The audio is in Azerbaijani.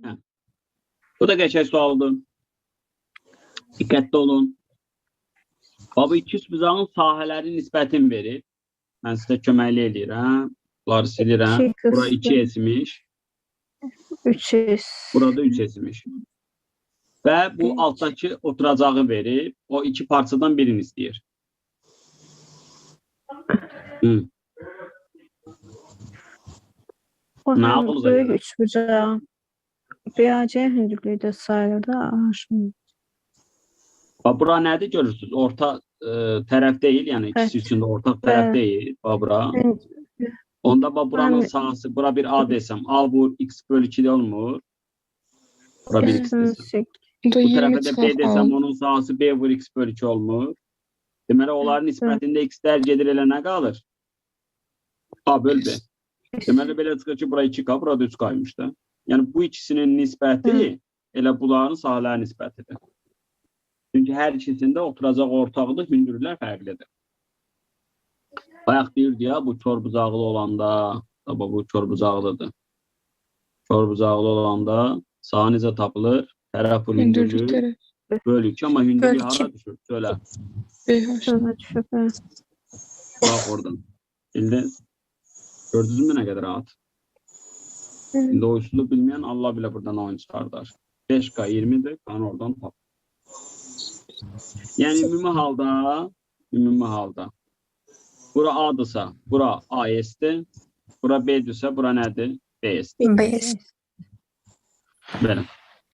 Hə. Bu da qəşəng sualdır. Diqqətli olun. Bu iki üsbüzağın sahələri nisbətini verir. Mən sizə köməkli edirəm. Bunları silirəm. Bura 2S'miş. 3S. Burada 3S'miş. Və bu altdakı oturacağı verir. O iki parçadan birini istəyir. O Nə həm ağlıza böyük gəlir? üçbucağı. BAC hündürlükdə sayılır da aşın. Bura nədir görürsünüz? Orta tərəf deyil, yəni ikisi üçündə ortaq tərəf deyil. Bura. Onda buranın sahəsi, bura bir A desəm, A vur x bölü 2 olmur. Bura bir x desəm. Bu tərəfə də B desəm, onun sahəsi B vur x bölü 2 olmur. Deməli, onların nisbətində x-lər gedir elə nə qalır? A böl B. Deməli, belə çıxır ki, bura 2K, burada 3K'ymış da. Yəni, bu ikisinin nisbəti elə bunların sahələr nisbətidir. Çünki hər ikisində oturacaq ortaqdır, hündürlüklər fərqlidir. Bayaq deyirdi ya, bu körbucaqlı olanda, bu körbucaqlıdır. Körbucaqlı olanda sahə necə tapılır? Tərəf bu hündürlük bölü 2, amma hündürlük hara düşür? Söylə. Bax oradan. Bildiniz? Gördünüz mü nə qədər rahat? İndi o üsulu bilməyən Allah bilə buradan oyun çıxardar. 5K 20'dir, kan oradan tap. Yəni ümumi halda bura A'dırsa, bura AS'dir. Bura B'dirsə, bura nədir? BS'dir. BS. Belə.